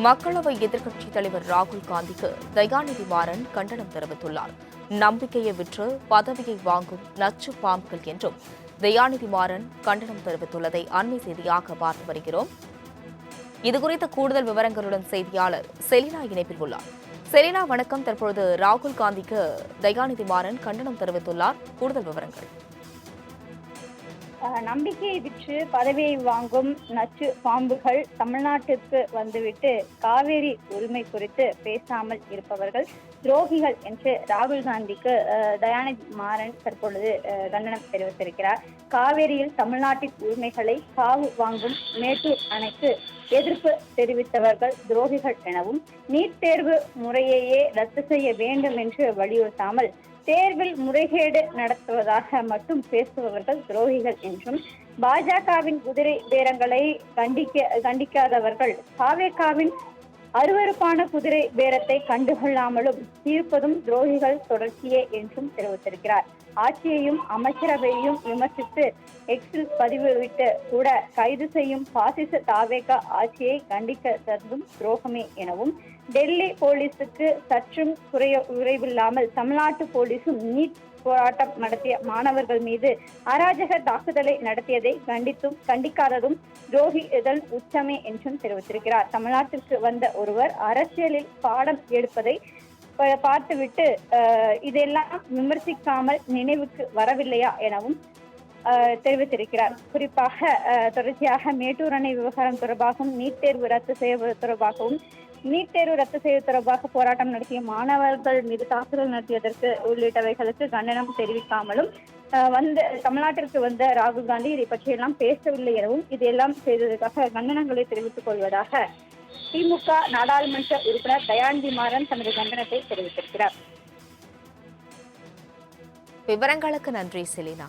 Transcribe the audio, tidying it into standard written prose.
மக்களவை எதிர்க்கட்சித் தலைவர் ராகுல் காந்திக்கு தயாநிதி மாறன் கண்டனம் தெரிவித்துள்ளார். நம்பிக்கையை விற்று பதவியை வாங்கும் நச்சு பாம்புகள் என்றும் தயாநிதி மாறன் கண்டனம் தெரிவித்துள்ளதை அண்மை செய்தியாக பார்த்து வருகிறோம். இதுகுறித்த கூடுதல் விவரங்களுடன் செய்தியாளர் செலினா இணைப்பில் உள்ளார். செலினா, வணக்கம். தற்பொழுது ராகுல் காந்திக்கு தயாநிதி மாறன் கண்டனம் தெரிவித்துள்ளார். கூடுதல் விவரங்கள். நம்பிக்கையை விற்று பதவியை வாங்கும் நச்சு பாம்புகள் தமிழ்நாட்டிற்கு வந்துவிட்டு காவேரி உரிமை குறித்து பேசாமல் இருப்பவர்கள் துரோகிகள் என்று ராகுல் காந்திக்கு தயாநிதி மாறன் தற்பொழுது கண்டனம் தெரிவித்திருக்கிறார். காவேரியில் தமிழ்நாட்டின் உரிமைகளை காவு வாங்கும் மேட்டூர் அணைக்கு எதிர்ப்பு தெரிவித்தவர்கள் துரோகிகள் எனவும், நீட் தேர்வு முறையையே ரத்து செய்ய வேண்டும் என்று வலியுறுத்தாமல் தேர்வில் முறைகேடு நடத்துவதாக மட்டும் பேசுபவர்கள் துரோகிகள் என்றும், பாஜகவின் குதிரை பேரங்களை கண்டிக்காதவர்கள் தாவேகாவின் அருவருப்பான குதிரை பேரத்தை கண்டுகொள்ளாமலும் தீர்ப்பதும் துரோகிகள் தொடர்ச்சியே என்றும் தெரிவித்திருக்கிறார். ஆட்சியையும் அமைச்சரவையையும் விமர்சித்து எக்ஸில் பதிவுவிட்டு கூட கைது செய்யும் பாசிச தாவேகா ஆட்சியை கண்டிக்கதும் துரோகமே எனவும், டெல்லி போலீசுக்கு சற்றும் குறைவில்லாமல் தமிழ்நாட்டு போலீசும் நீட் போராட்டம் நடத்திய மாணவர்கள் மீது அராஜக தாக்குதலை நடத்தியதை கண்டிக்காததும் துரோகிதல் உச்சமே என்றும் தெரிவித்திருக்கிறார். தமிழ்நாட்டிற்கு வந்த ஒருவர் அரசியலில் பாடம் எடுப்பதை பார்த்துவிட்டு இதெல்லாம் விமர்சிக்காமல் நினைவுக்கு வரவில்லையா எனவும் தெரிவித்திருக்கிறார். குறிப்பாக தொடர்ச்சியாக மேட்டூர் அணை விவகாரம் தொடர்பாகவும், நீட் தேர்வு ரத்து செய்வது தொடர்பாக போராட்டம் நடத்திய மாணவர்கள் மீது தாக்குதல் நடத்தியதற்கு உள்ளிட்டவைகளுக்கு கண்டனம் தெரிவிக்காமலும் தமிழ்நாட்டிற்கு வந்த ராகுல் காந்தி இதை பற்றியெல்லாம் பேசவில்லை எனவும், இதெல்லாம் செய்ததற்காக கண்டனங்களை தெரிவித்துக் கொள்வதாக திமுக நாடாளுமன்ற உறுப்பினர் தயாநிதி மாறன் தனது கண்டனத்தை தெரிவித்திருக்கிறார். விவரங்களுக்கு நன்றி செலினா.